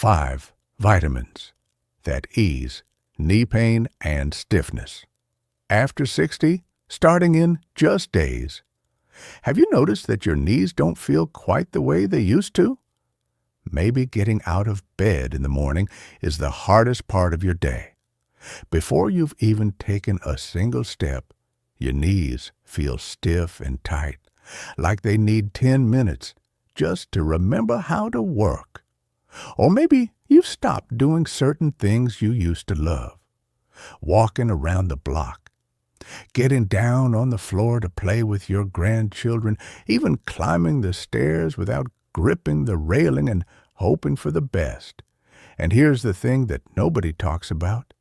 5 vitamins that ease knee pain and stiffness. After 60, starting in just days. Have you noticed that your knees don't feel quite the way they used to? Maybe getting out of bed in the morning is the hardest part of your day. Before you've even taken a single step, your knees feel stiff and tight, like they need 10 minutes just to remember how to work. Or maybe you've stopped doing certain things you used to love. Walking around the block, getting down on the floor to play with your grandchildren, even climbing the stairs without gripping the railing and hoping for the best. And here's the thing that nobody talks about.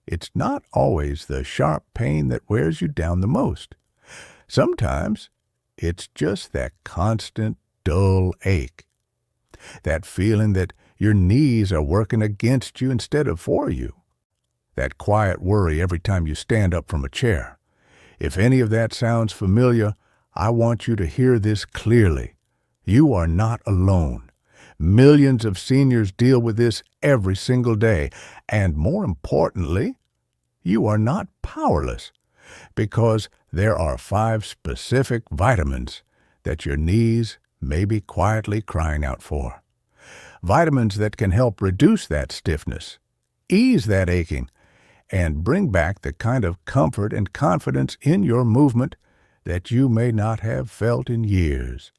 It's not always the sharp pain that wears you down the most. Sometimes it's just that constant, dull ache. That feeling that your knees are working against you instead of for you. That quiet worry every time you stand up from a chair. If any of that sounds familiar, I want you to hear this clearly. You are not alone. Millions of seniors deal with this every single day. And more importantly, you are not powerless, because there are 5 specific vitamins that your knees may be quietly crying out for. Vitamins that can help reduce that stiffness, ease that aching, and bring back the kind of comfort and confidence in your movement that you may not have felt in years.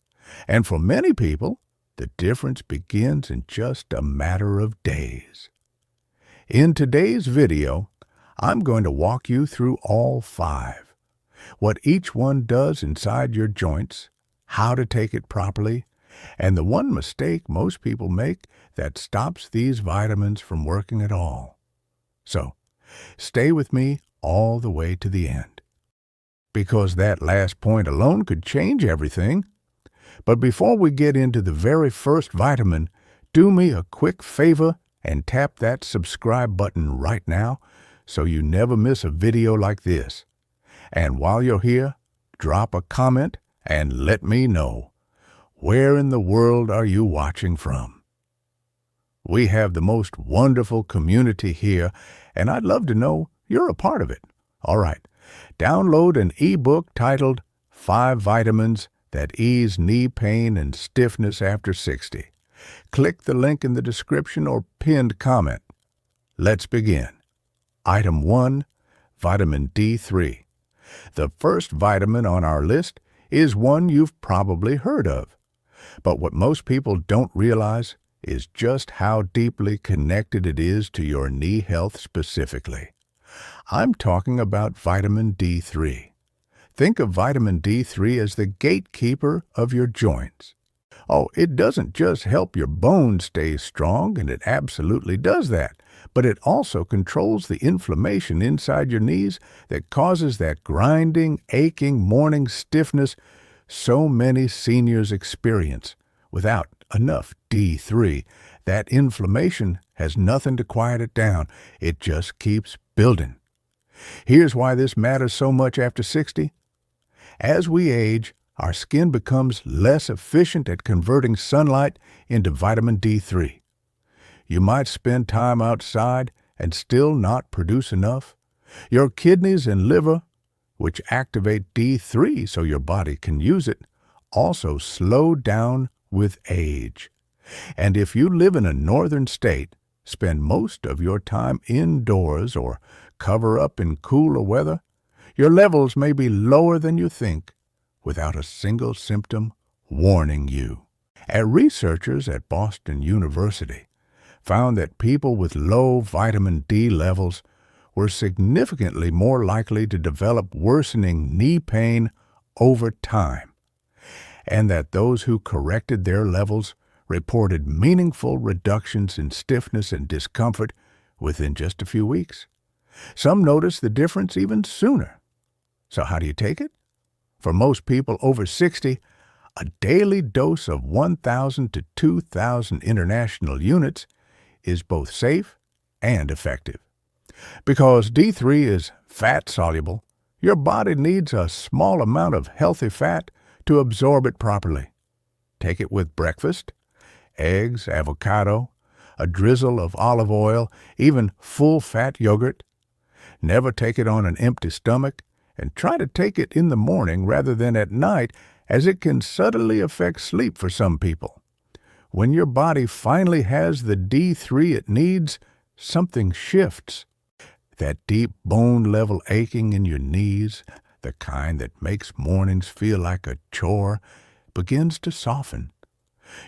And for many people, the difference begins in just a matter of days. In today's video, I'm going to walk you through all 5. What each one does inside your joints, how to take it properly, and the one mistake most people make that stops these vitamins from working at all. So, stay with me all the way to the end, because that last point alone could change everything. But before we get into the very first vitamin, do me a quick favor and tap that subscribe button right now so you never miss a video like this. And while you're here, drop a comment and let me know, where in the world are you watching from? We have the most wonderful community here, and I'd love to know you're a part of it. All right, download an ebook titled 5 Vitamins That Ease Knee Pain and Stiffness After 60. Click the link in the description or pinned comment. Let's begin. Item 1, Vitamin D3. The first vitamin on our list is one you've probably heard of. But what most people don't realize is just how deeply connected it is to your knee health specifically. I'm talking about vitamin D3. Think of vitamin D3 as the gatekeeper of your joints. Oh, it doesn't just help your bones stay strong, and it absolutely does that, but it also controls the inflammation inside your knees that causes that grinding, aching, morning stiffness so many seniors experience. Without enough D3, that inflammation has nothing to quiet it down. It just keeps building. Here's why this matters so much after 60. As we age, our skin becomes less efficient at converting sunlight into vitamin D3. You might spend time outside and still not produce enough. Your kidneys and liver, which activate D3 so your body can use it, also slow down with age. And if you live in a northern state, spend most of your time indoors, or cover up in cooler weather, your levels may be lower than you think, without a single symptom warning you. And researchers at Boston University found that people with low vitamin D levels were significantly more likely to develop worsening knee pain over time, and that those who corrected their levels reported meaningful reductions in stiffness and discomfort within just a few weeks. Some noticed the difference even sooner. So how do you take it? For most people over 60, a daily dose of 1,000 to 2,000 international units is both safe and effective. Because D3 is fat-soluble, your body needs a small amount of healthy fat to absorb it properly. Take it with breakfast, eggs, avocado, a drizzle of olive oil, even full-fat yogurt. Never take it on an empty stomach, and try to take it in the morning rather than at night, as it can subtly affect sleep for some people. When your body finally has the D3 it needs, something shifts. That deep bone-level aching in your knees, the kind that makes mornings feel like a chore, begins to soften.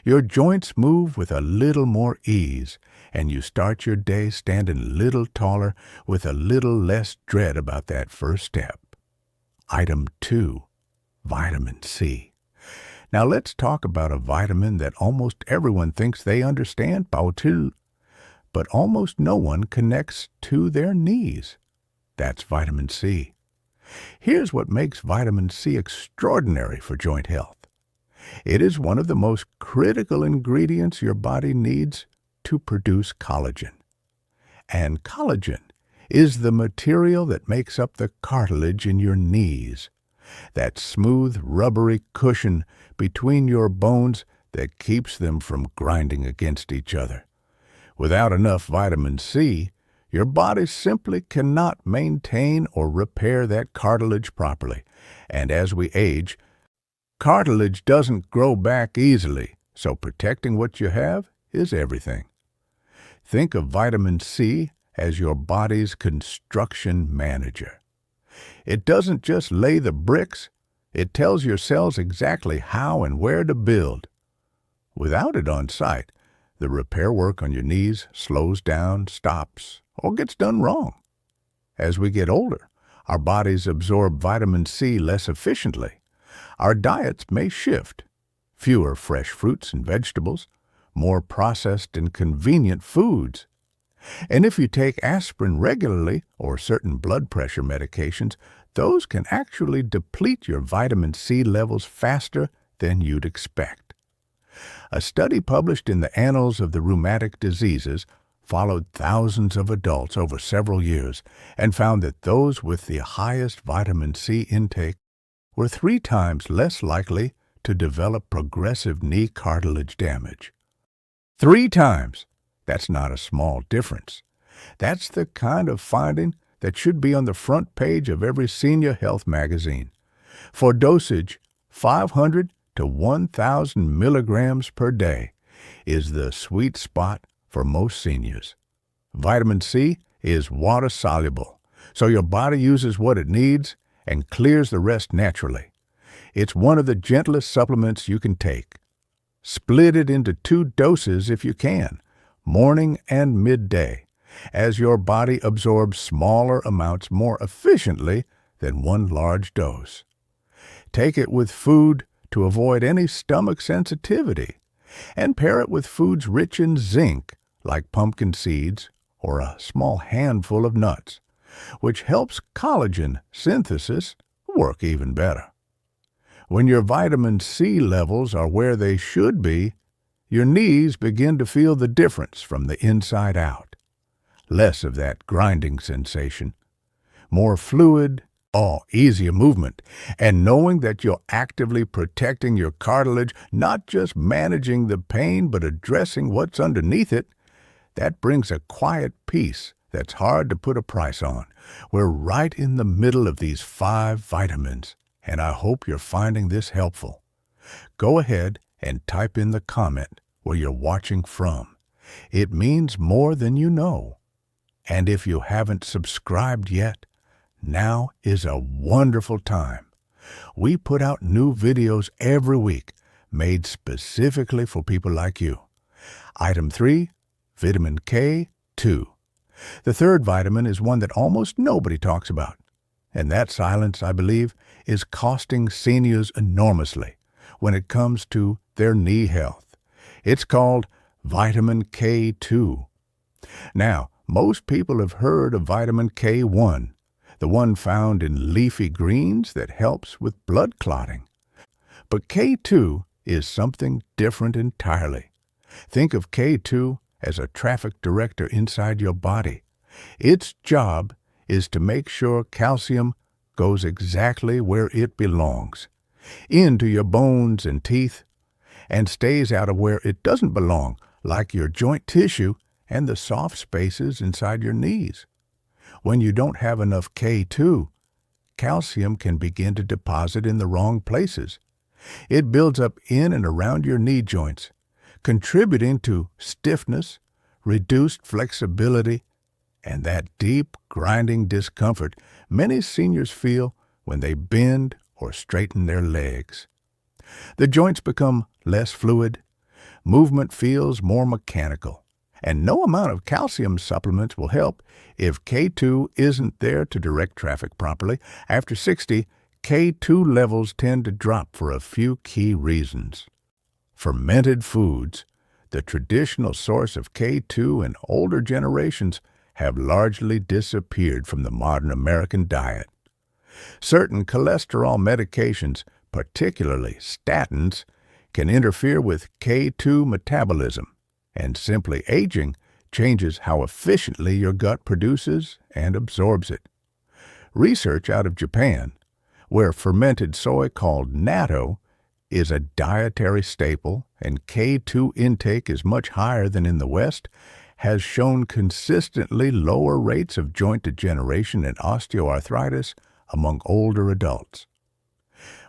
Your joints move with a little more ease, and you start your day standing a little taller with a little less dread about that first step. Item 2, vitamin C. Now let's talk about a vitamin that almost everyone thinks they understand, but almost no one connects to their knees. That's vitamin C. Here's what makes vitamin C extraordinary for joint health. It is one of the most critical ingredients your body needs to produce collagen. And collagen is the material that makes up the cartilage in your knees, that smooth, rubbery cushion between your bones that keeps them from grinding against each other. Without enough vitamin C, your body simply cannot maintain or repair that cartilage properly, and as we age, cartilage doesn't grow back easily, so protecting what you have is everything. Think of vitamin C as your body's construction manager. It doesn't just lay the bricks, it tells your cells exactly how and where to build. Without it on site, the repair work on your knees slows down, stops, or gets done wrong. As we get older, our bodies absorb vitamin C less efficiently. Our diets may shift. Fewer fresh fruits and vegetables, more processed and convenient foods. And if you take aspirin regularly or certain blood pressure medications, those can actually deplete your vitamin C levels faster than you'd expect. A study published in the Annals of the Rheumatic Diseases followed thousands of adults over several years and found that those with the highest vitamin C intake were 3 times less likely to develop progressive knee cartilage damage. 3 times! That's not a small difference. That's the kind of finding that should be on the front page of every senior health magazine. For dosage, 500 to 1,000 milligrams per day is the sweet spot for most seniors. Vitamin C is water-soluble, so your body uses what it needs and clears the rest naturally. It's one of the gentlest supplements you can take. Split it into 2 doses if you can, morning and midday, as your body absorbs smaller amounts more efficiently than one large dose. Take it with food to avoid any stomach sensitivity, and pair it with foods rich in zinc, like pumpkin seeds or a small handful of nuts, which helps collagen synthesis work even better. When your vitamin C levels are where they should be, your knees begin to feel the difference from the inside out. Less of that grinding sensation, more fluid, easier movement, and knowing that you're actively protecting your cartilage, not just managing the pain but addressing what's underneath it, that brings a quiet peace that's hard to put a price on. We're right in the middle of these 5 vitamins, and I hope you're finding this helpful. Go ahead and type in the comment where you're watching from. It means more than you know. And if you haven't subscribed yet, now is a wonderful time. We put out new videos every week, made specifically for people like you. Item 3, vitamin K2. The third vitamin is one that almost nobody talks about. And that silence, I believe, is costing seniors enormously when it comes to their knee health. It's called vitamin K2. Now, most people have heard of vitamin K1, the one found in leafy greens that helps with blood clotting. But K2 is something different entirely. Think of K2 as a traffic director inside your body. Its job is to make sure calcium goes exactly where it belongs, into your bones and teeth, and stays out of where it doesn't belong, like your joint tissue and the soft spaces inside your knees. When you don't have enough K2, calcium can begin to deposit in the wrong places. It builds up in and around your knee joints, contributing to stiffness, reduced flexibility, and that deep, grinding discomfort many seniors feel when they bend or straighten their legs. The joints become less fluid, movement feels more mechanical, and no amount of calcium supplements will help if K2 isn't there to direct traffic properly. After 60, K2 levels tend to drop for a few key reasons. Fermented foods, the traditional source of K2 in older generations, have largely disappeared from the modern American diet. Certain cholesterol medications, particularly statins, can interfere with K2 metabolism, and simply aging changes how efficiently your gut produces and absorbs it. Research out of Japan, where fermented soy called natto is a dietary staple and K2 intake is much higher than in the West, has shown consistently lower rates of joint degeneration and osteoarthritis among older adults.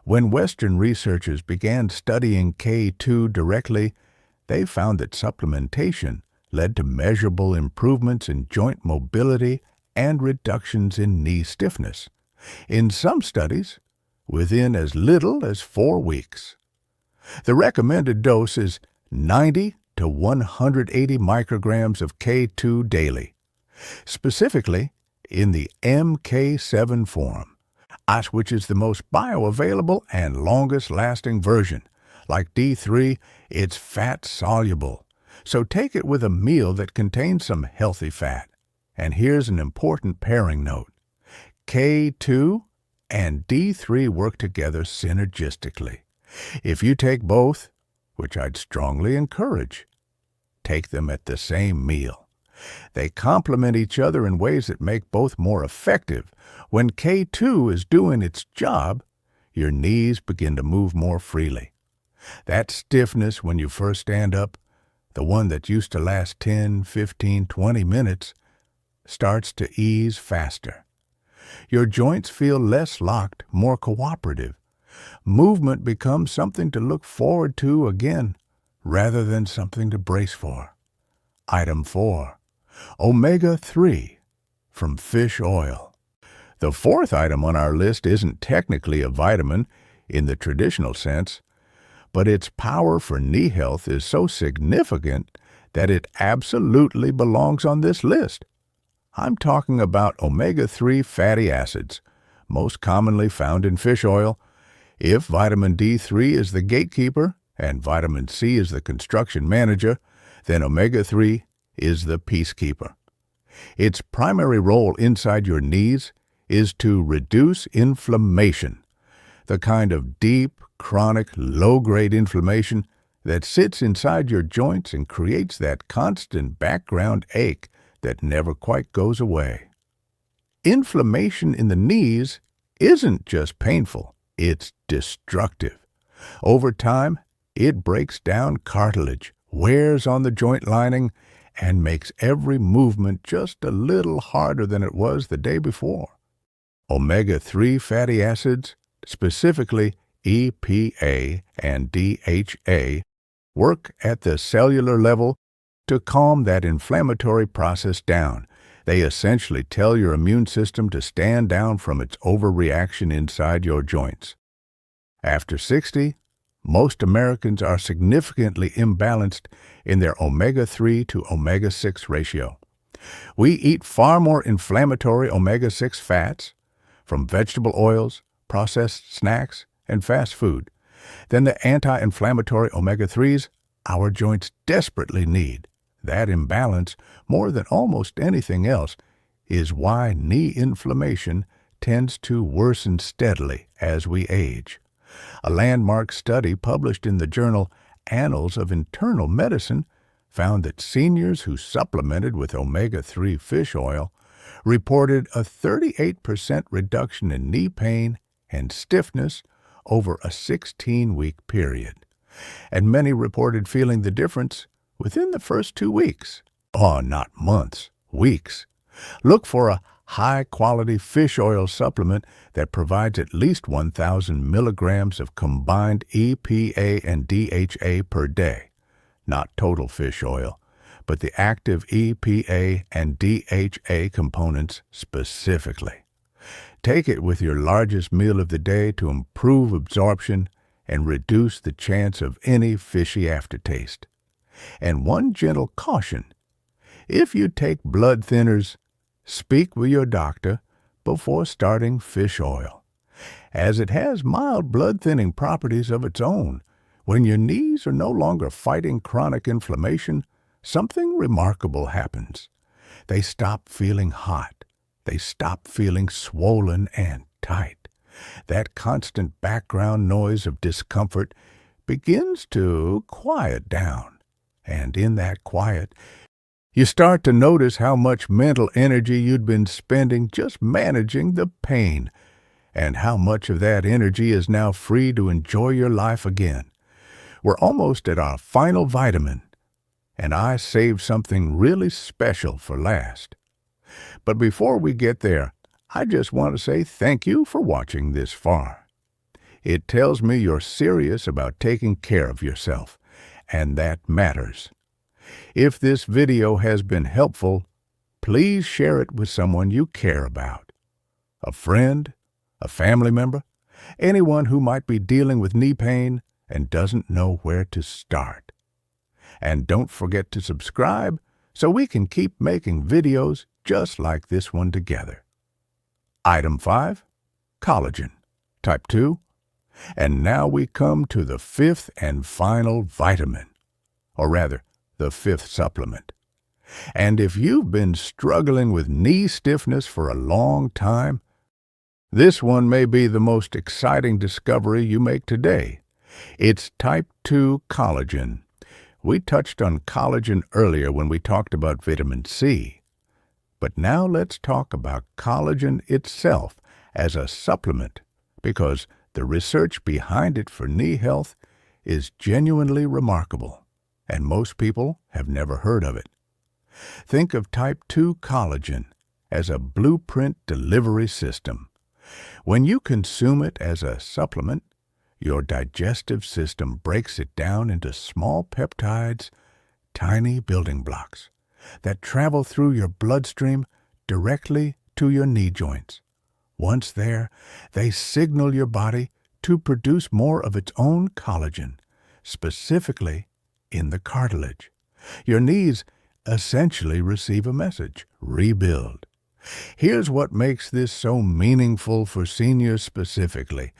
When Western researchers began studying K2 directly, they found that supplementation led to measurable improvements in joint mobility and reductions in knee stiffness. In some studies, within as little as 4 weeks. The recommended dose is 90 to 180 micrograms of K2 daily, specifically in the MK7 form, which is the most bioavailable and longest-lasting version. Like D3, it's fat-soluble, so take it with a meal that contains some healthy fat. And here's an important pairing note. K2 and D3 work together synergistically. If you take both, which I'd strongly encourage, take them at the same meal. They complement each other in ways that make both more effective. When K2 is doing its job, your knees begin to move more freely. That stiffness when you first stand up, the one that used to last 10, 15, 20 minutes, starts to ease faster. Your joints feel less locked, more cooperative. Movement becomes something to look forward to again, rather than something to brace for. Item 4. Omega-3 from fish oil. The fourth item on our list isn't technically a vitamin in the traditional sense, but its power for knee health is so significant that it absolutely belongs on this list. I'm talking about omega-3 fatty acids, most commonly found in fish oil. If vitamin D3 is the gatekeeper and vitamin C is the construction manager, then omega-3 is the peacekeeper. Its primary role inside your knees is to reduce inflammation, the kind of deep, chronic, low-grade inflammation that sits inside your joints and creates that constant background ache that never quite goes away. Inflammation in the knees isn't just painful, it's destructive. Over time, it breaks down cartilage, wears on the joint lining, and makes every movement just a little harder than it was the day before. Omega-3 fatty acids, specifically EPA and DHA, work at the cellular level to calm that inflammatory process down. They essentially tell your immune system to stand down from its overreaction inside your joints. After 60, most Americans are significantly imbalanced in their omega-3 to omega-6 ratio. We eat far more inflammatory omega-6 fats from vegetable oils, processed snacks, and fast food than the anti-inflammatory omega-3s our joints desperately need. That imbalance, more than almost anything else, is why knee inflammation tends to worsen steadily as we age. A landmark study published in the journal Annals of Internal Medicine found that seniors who supplemented with omega-3 fish oil reported a 38% reduction in knee pain and stiffness over a 16-week period, and many reported feeling the difference within the first 2 weeks. Oh, not months, weeks. Look for a high-quality fish oil supplement that provides at least 1,000 milligrams of combined EPA and DHA per day. Not total fish oil, but the active EPA and DHA components specifically. Take it with your largest meal of the day to improve absorption and reduce the chance of any fishy aftertaste. And one gentle caution: if you take blood thinners, speak with your doctor before starting fish oil, as it has mild blood-thinning properties of its own. When your knees are no longer fighting chronic inflammation, something remarkable happens. They stop feeling hot. They stop feeling swollen and tight. That constant background noise of discomfort begins to quiet down. And in that quiet, you start to notice how much mental energy you'd been spending just managing the pain, and how much of that energy is now free to enjoy your life again. We're almost at our final vitamin, and I saved something really special for last. But before we get there, I just want to say thank you for watching this far. It tells me you're serious about taking care of yourself, and that matters. If this video has been helpful, please share it with someone you care about. A friend, a family member, anyone who might be dealing with knee pain and doesn't know where to start. And don't forget to subscribe so we can keep making videos just like this one together. Item 5, collagen, type 2. And now we come to the fifth and final vitamin, or rather, the fifth supplement. And if you've been struggling with knee stiffness for a long time, this one may be the most exciting discovery you make today. It's type 2 collagen. We touched on collagen earlier when we talked about vitamin C. But now let's talk about collagen itself as a supplement, because the research behind it for knee health is genuinely remarkable, and most people have never heard of it. Think of type 2 collagen as a blueprint delivery system. When you consume it as a supplement, your digestive system breaks it down into small peptides, tiny building blocks, that travel through your bloodstream directly to your knee joints. Once there, they signal your body to produce more of its own collagen, specifically in the cartilage. Your knees essentially receive a message: rebuild. Here's what makes this so meaningful for seniors specifically.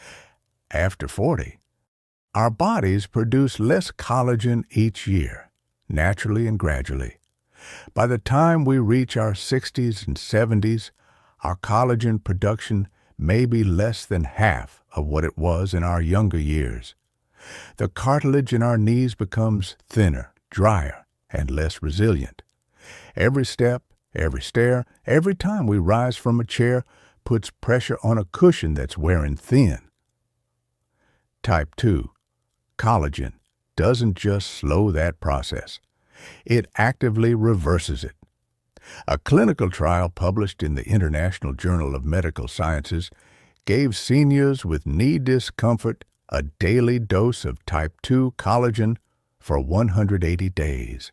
After 40, our bodies produce less collagen each year, naturally and gradually. By the time we reach our 60s and 70s, our collagen production may be less than half of what it was in our younger years. The cartilage in our knees becomes thinner, drier, and less resilient. Every step, every stair, every time we rise from a chair puts pressure on a cushion that's wearing thin. Type 2 collagen doesn't just slow that process. It actively reverses it. A clinical trial published in the International Journal of Medical Sciences gave seniors with knee discomfort a daily dose of type 2 collagen for 180 days.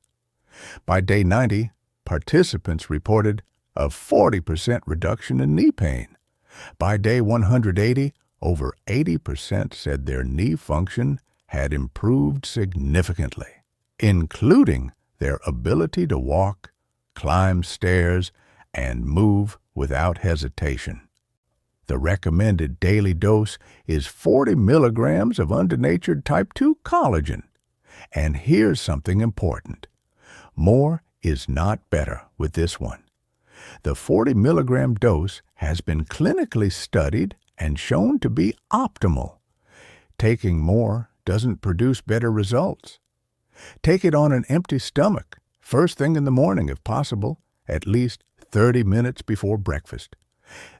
By day 90, participants reported a 40% reduction in knee pain. By day 180, over 80% said their knee function had improved significantly, including their ability to walk, climb stairs, and move without hesitation. The recommended daily dose is 40 milligrams of undenatured type 2 collagen. And here's something important. More is not better with this one. The 40 milligram dose has been clinically studied and shown to be optimal. Taking more doesn't produce better results. Take it on an empty stomach, first thing in the morning if possible, at least 30 minutes before breakfast.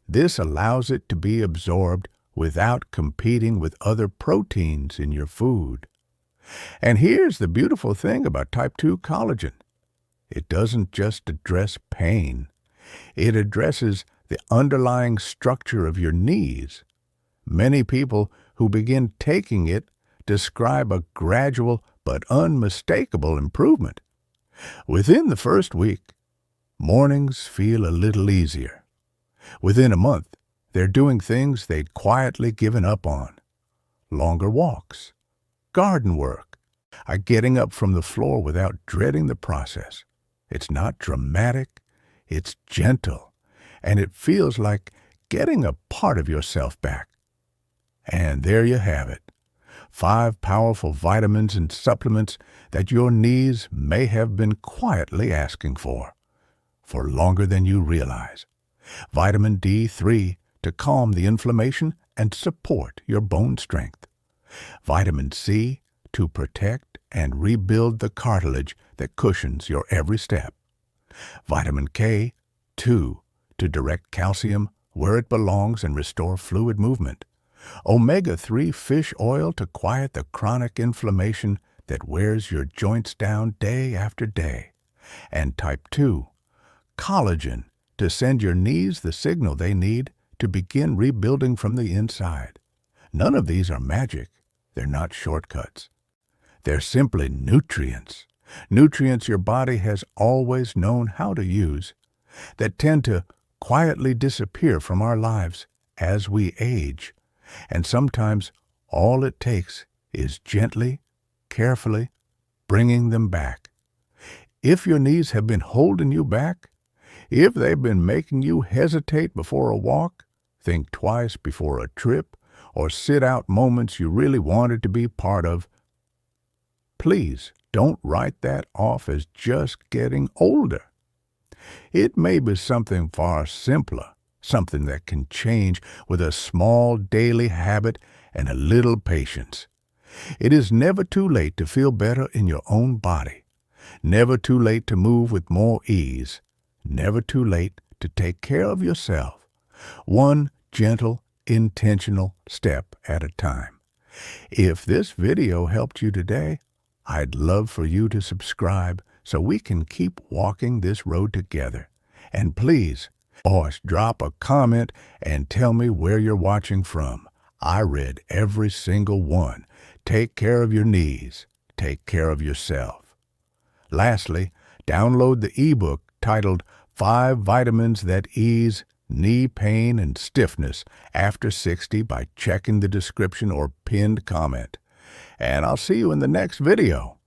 This allows it to be absorbed without competing with other proteins in your food. And here's the beautiful thing about type 2 collagen. It doesn't just address pain. It addresses the underlying structure of your knees. Many people who begin taking it describe a gradual but unmistakable improvement. Within the first week, mornings feel a little easier. Within a month, they're doing things they'd quietly given up on. Longer walks, garden work, getting up from the floor without dreading the process. It's not dramatic, it's gentle, and it feels like getting a part of yourself back. And there you have it. 5 powerful vitamins and supplements that your knees may have been quietly asking for longer than you realize. Vitamin D3 to calm the inflammation and support your bone strength. Vitamin C to protect and rebuild the cartilage that cushions your every step. Vitamin K2 to direct calcium where it belongs and restore fluid movement. Omega-3 fish oil to quiet the chronic inflammation that wears your joints down day after day. And type 2, collagen to send your knees the signal they need to begin rebuilding from the inside. None of these are magic. They're not shortcuts. They're simply nutrients. Nutrients your body has always known how to use, that tend to quietly disappear from our lives as we age. And sometimes all it takes is gently, carefully bringing them back. If your knees have been holding you back, if they've been making you hesitate before a walk, think twice before a trip, or sit out moments you really wanted to be part of, please don't write that off as just getting older. It may be something far simpler, something that can change with a small daily habit and a little patience. It is never too late to feel better in your own body, never too late to move with more ease, never too late to take care of yourself, one gentle, intentional step at a time. If this video helped you today, I'd love for you to subscribe so we can keep walking this road together. And please, drop a comment and tell me where you're watching from. I read every single one. Take care of your knees. Take care of yourself. Lastly, download the ebook titled 5 Vitamins That Ease Knee Pain and Stiffness After 60 by checking the description or pinned comment. And I'll see you in the next video.